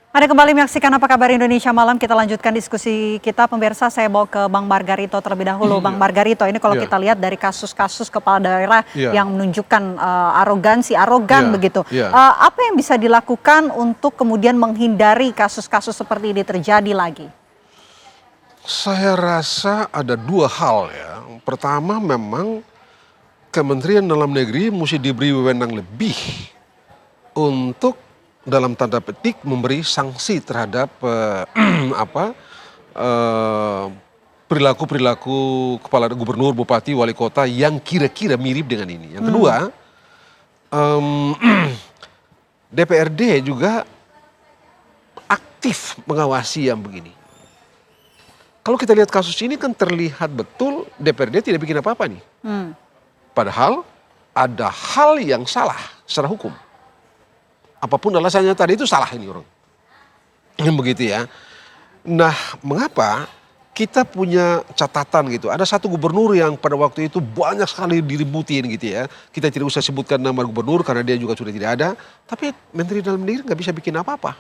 Anda kembali menyaksikan Apa Kabar Indonesia Malam. Kita lanjutkan diskusi kita. Pemirsa, saya bawa ke Bang Margarito terlebih dahulu. Bang Margarito, ini kalau kita lihat dari kasus-kasus kepala daerah yang menunjukkan arogan begitu. Apa yang bisa dilakukan untuk kemudian menghindari kasus-kasus seperti ini terjadi lagi? Saya rasa ada dua hal ya. Pertama, memang Kementerian Dalam Negeri mesti diberi wewenang lebih untuk dalam tanda petik memberi sanksi terhadap perilaku-perilaku kepala gubernur, bupati, wali kota yang kira-kira mirip dengan ini. Yang kedua, DPRD juga aktif mengawasi yang begini. Kalau kita lihat kasus ini kan terlihat betul DPRD tidak bikin apa-apa nih. Padahal ada hal yang salah secara hukum. Apapun alasannya tadi itu salah ini orang. Begitu ya. Nah, mengapa kita punya catatan gitu. Ada satu gubernur yang pada waktu itu banyak sekali diributin gitu ya. Kita tidak usah sebutkan nama gubernur karena dia juga sudah tidak ada. Tapi Menteri Dalam Negeri nggak bisa bikin apa-apa.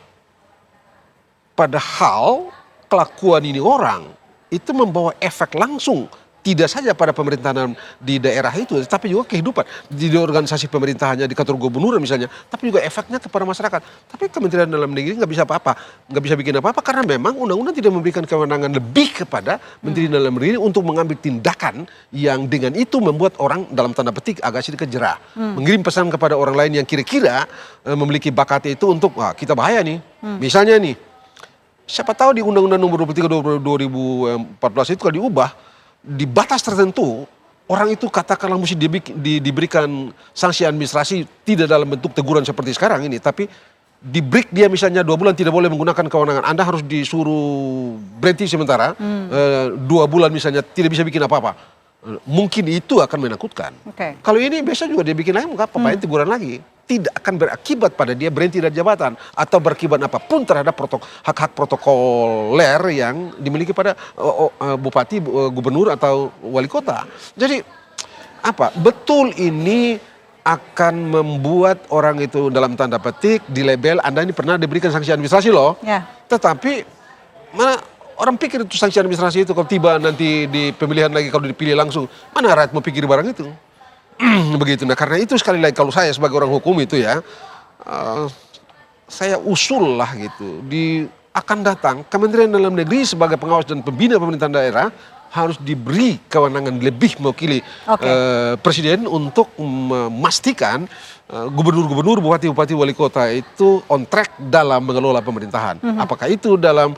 Padahal kelakuan ini orang itu membawa efek langsung. Tidak saja pada pemerintahan di daerah itu, tapi juga kehidupan di organisasi pemerintahannya, di kantor gubernur misalnya, tapi juga efeknya kepada masyarakat. Tapi Kementerian Dalam Negeri nggak bisa apa-apa, nggak bisa bikin apa-apa karena memang undang-undang tidak memberikan kewenangan lebih kepada Menteri Dalam Negeri untuk mengambil tindakan yang dengan itu membuat orang dalam tanda petik agak sedikit jerah. Mengirim pesan kepada orang lain yang kira-kira memiliki bakat itu untuk, wah kita bahaya nih. Misalnya nih, siapa tahu di Undang-Undang Nomor 23 2014 itu kalau diubah, di batas tertentu orang itu katakanlah mesti diberikan sanksi administrasi tidak dalam bentuk teguran seperti sekarang ini, tapi di break dia misalnya 2 bulan tidak boleh menggunakan kewenangan. Anda harus disuruh berhenti sementara 2 bulan misalnya tidak bisa bikin apa-apa. Mungkin itu akan menakutkan. Kalau ini biasa juga dia bikin lagi nggak apa-apa, teguran lagi. Tidak akan berakibat pada dia berhenti dari jabatan atau berakibat apapun terhadap hak-hak protokoler yang dimiliki pada bupati, gubernur atau wali kota. Jadi betul ini akan membuat orang itu dalam tanda petik di label Anda ini pernah diberikan sanksi administrasi loh. Tetapi mana orang pikir itu sanksi administrasi itu kalau tiba nanti di pemilihan lagi kalau dipilih langsung, mana rakyat mau pikir barang itu? Begitu. Nah karena itu sekali lagi kalau saya sebagai orang hukum itu ya, saya usul lah gitu, akan datang Kementerian Dalam Negeri sebagai pengawas dan pembina pemerintahan daerah harus diberi kewenangan lebih mewakili presiden untuk memastikan gubernur-gubernur, bupati-bupati, wali kota itu on track dalam mengelola pemerintahan. Apakah itu dalam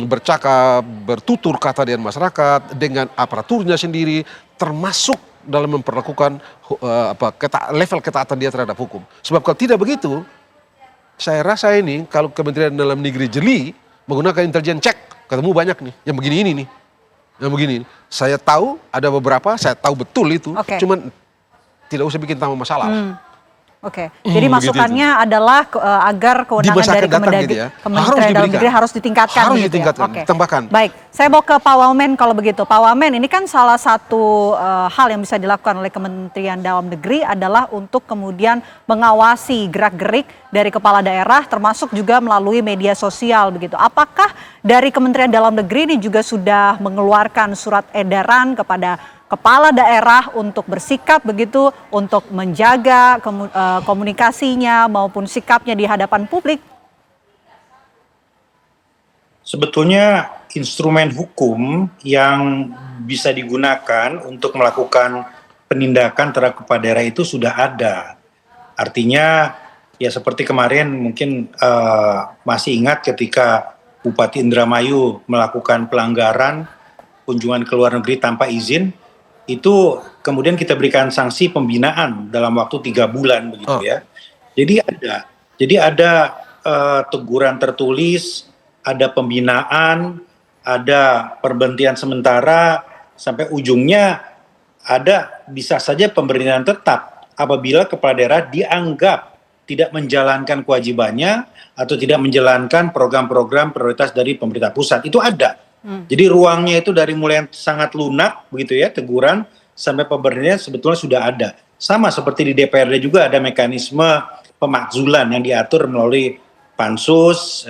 bercakap, bertutur kata dengan masyarakat, dengan aparaturnya sendiri, termasuk dalam memperlakukan level ketaatan dia terhadap hukum. Sebab kalau tidak begitu, saya rasa ini kalau Kementerian Dalam Negeri jeli menggunakan intelijen cek, ketemu banyak nih yang begini ini nih. Yang begini, saya tahu ada beberapa, saya tahu betul itu, cuman tidak usah bikin tambah masalah. Jadi masukannya adalah agar kewenangan dari Kementerian Dalam Negeri harus ditingkatkan. Harus ditingkatkan, ditambahkan. Baik, saya mau ke Pak Wamen kalau begitu. Pak Wamen, ini kan salah satu hal yang bisa dilakukan oleh Kementerian Dalam Negeri adalah untuk kemudian mengawasi gerak-gerik dari kepala daerah, termasuk juga melalui media sosial begitu. Apakah dari Kementerian Dalam Negeri ini juga sudah mengeluarkan surat edaran kepada kepala daerah untuk bersikap begitu, untuk menjaga komunikasinya maupun sikapnya di hadapan publik? Sebetulnya instrumen hukum yang bisa digunakan untuk melakukan penindakan terhadap kepala daerah itu sudah ada. Artinya ya seperti kemarin mungkin masih ingat ketika Bupati Indramayu melakukan pelanggaran kunjungan ke luar negeri tanpa izin, itu kemudian kita berikan sanksi pembinaan dalam waktu 3 bulan begitu ya. Jadi ada teguran tertulis, ada pembinaan, ada perberhentian sementara, sampai ujungnya ada bisa saja pemberhentian tetap apabila kepala daerah dianggap tidak menjalankan kewajibannya atau tidak menjalankan program-program prioritas dari pemerintah pusat. Itu ada. Jadi ruangnya itu dari mulai yang sangat lunak begitu ya, teguran sampai pemberhentian sebetulnya sudah ada. Sama seperti di DPRD juga ada mekanisme pemakzulan yang diatur melalui pansus,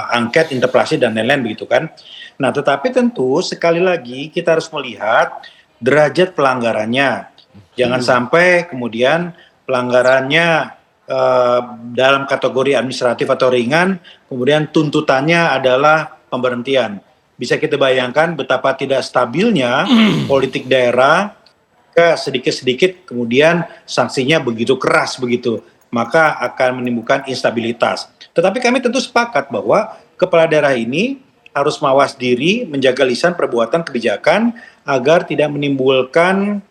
angket, interpelasi dan lain-lain begitu kan. Nah, tetapi tentu sekali lagi kita harus melihat derajat pelanggarannya. Jangan sampai kemudian pelanggarannya dalam kategori administratif atau ringan, kemudian tuntutannya adalah pemberhentian. Bisa kita bayangkan betapa tidak stabilnya politik daerah, ke sedikit-sedikit kemudian sanksinya begitu keras begitu, maka akan menimbulkan instabilitas. Tetapi kami tentu sepakat bahwa kepala daerah ini harus mawas diri, menjaga lisan perbuatan kebijakan agar tidak menimbulkan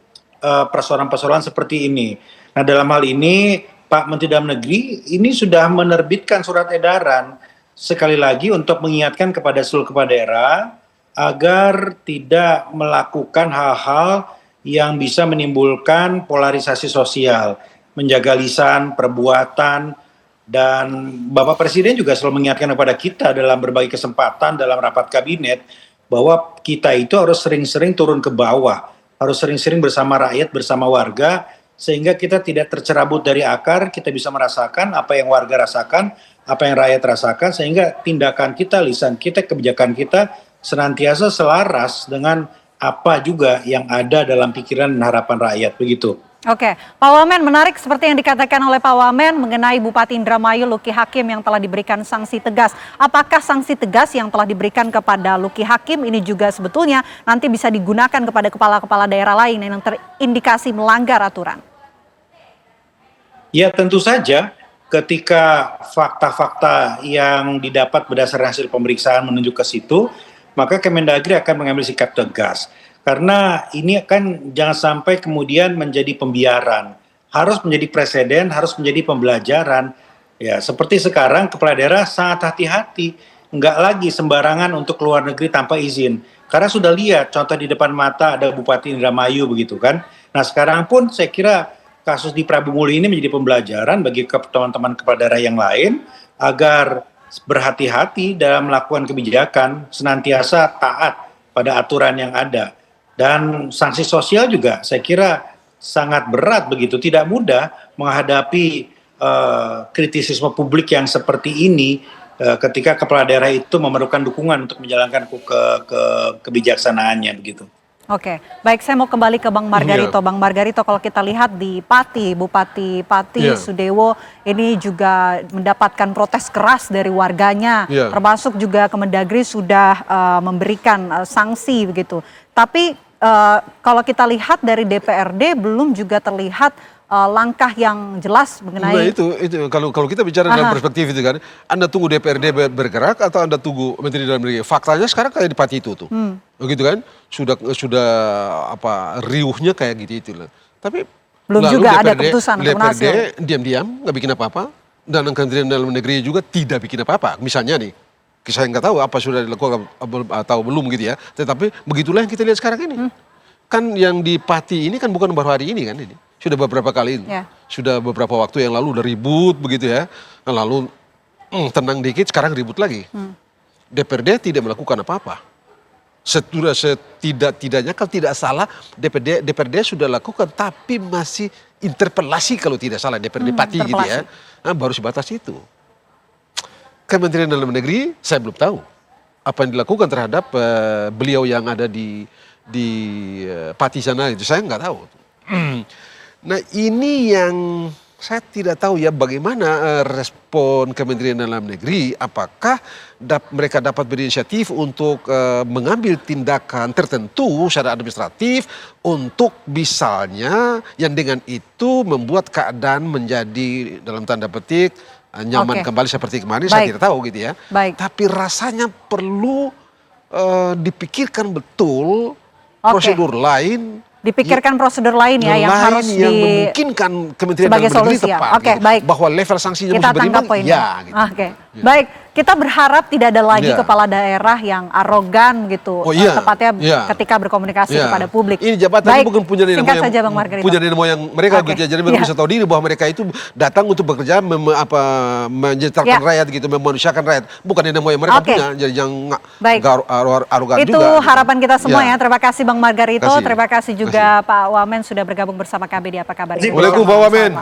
persoalan-persoalan seperti ini. Nah, dalam hal ini Pak Menteri Dalam Negeri ini sudah menerbitkan surat edaran sekali lagi untuk mengingatkan kepada seluruh kepala daerah agar tidak melakukan hal-hal yang bisa menimbulkan polarisasi sosial, menjaga lisan, perbuatan, dan Bapak Presiden juga selalu mengingatkan kepada kita dalam berbagai kesempatan dalam rapat kabinet bahwa kita itu harus sering-sering turun ke bawah, harus sering-sering bersama rakyat, bersama warga, sehingga kita tidak tercerabut dari akar, kita bisa merasakan apa yang warga rasakan, apa yang rakyat rasakan, sehingga tindakan kita, lisan kita, kebijakan kita senantiasa selaras dengan apa juga yang ada dalam pikiran dan harapan rakyat, begitu. Oke, Pak Wamen, menarik seperti yang dikatakan oleh Pak Wamen mengenai Bupati Indramayu Luki Hakim yang telah diberikan sanksi tegas. Apakah sanksi tegas yang telah diberikan kepada Luki Hakim ini juga sebetulnya nanti bisa digunakan kepada kepala-kepala daerah lain yang terindikasi melanggar aturan? Ya, tentu saja ketika fakta-fakta yang didapat berdasarkan hasil pemeriksaan menunjuk ke situ, maka Kemendagri akan mengambil sikap tegas. Karena ini kan jangan sampai kemudian menjadi pembiaran. Harus menjadi presiden, harus menjadi pembelajaran. Ya, seperti sekarang kepala daerah sangat hati-hati. Enggak lagi sembarangan untuk keluar negeri tanpa izin. Karena sudah lihat contoh di depan mata ada Bupati Indramayu begitu kan. Nah, sekarang pun saya kira kasus di Prabu Muli ini menjadi pembelajaran bagi teman-teman kepala daerah yang lain agar berhati-hati dalam melakukan kebijakan, senantiasa taat pada aturan yang ada. Dan sanksi sosial juga saya kira sangat berat begitu, tidak mudah menghadapi kritisisme publik yang seperti ini ketika kepala daerah itu memerlukan dukungan untuk menjalankan kebijaksanaannya begitu. Oke, baik, saya mau kembali ke Bang Margarito. Bang Margarito, kalau kita lihat di Pati, Bupati Pati Sudewo ini juga mendapatkan protes keras dari warganya, termasuk juga Kemendagri sudah memberikan sanksi begitu. Tapi kalau kita lihat dari DPRD belum juga terlihat langkah yang jelas mengenai. Nah, itu kalau kita bicara dalam perspektif itu kan, Anda tunggu DPRD bergerak atau Anda tunggu Menteri Dalam Negeri. Faktanya sekarang kayak di Pati itu tuh, begitu kan? Sudah apa riuhnya kayak gitu lah. Tapi belum juga ada keputusan. DPRD diam-diam nggak bikin apa-apa, dan Kementerian Dalam Negeri juga tidak bikin apa-apa. Misalnya nih, saya nggak tahu apa sudah dilakukan atau belum gitu ya. Tetapi begitulah yang kita lihat sekarang ini. Kan yang di Pati ini kan bukan baru hari ini kan ini. Sudah beberapa kali, sudah beberapa waktu yang lalu udah ribut begitu ya. Lalu tenang dikit, sekarang ribut lagi. DPRD tidak melakukan apa-apa. Setidaknya kalau tidak salah DPRD sudah lakukan, tapi masih interpelasi kalau tidak salah DPRD Pati gitu ya. Nah, baru sebatas itu. Kementerian Dalam Negeri saya belum tahu apa yang dilakukan terhadap beliau yang ada di Pati sana itu, saya nggak tahu. Nah, ini yang saya tidak tahu ya bagaimana respon Kementerian Dalam Negeri. Apakah mereka dapat berinisiatif untuk mengambil tindakan tertentu secara administratif untuk misalnya yang dengan itu membuat keadaan menjadi dalam tanda petik nyaman kembali seperti kemarin. Saya tidak tahu gitu ya. Tapi rasanya perlu dipikirkan betul prosedur lain. Dipikirkan prosedur lain ya yang harus memungkinkan Kementerian sebagai Dalam Negeri solusi tepat. Oke, baik. Bahwa level sanksinya kita mesti berimbang. Ya, gitu. Oke. Baik, kita berharap tidak ada lagi kepala daerah yang arogan gitu. Tepatnya ketika berkomunikasi kepada publik. Ini jabatan ini bukan punya nenek moyang, saja, Bang Margarito. punya nenek moyang mereka gitu ya. Jadi mereka bisa tahu diri bahwa mereka itu datang untuk bekerja menyejahterakan rakyat gitu, memanusiakan rakyat. Bukan nenek moyang mereka punya. Jadi jangan arogan juga. Itu harapan kita semua ya. Terima kasih Bang Margarito, terima kasih juga Pak Wamen sudah bergabung bersama kami di Apa Kabar. Waalaikumsalam Pak Wamen.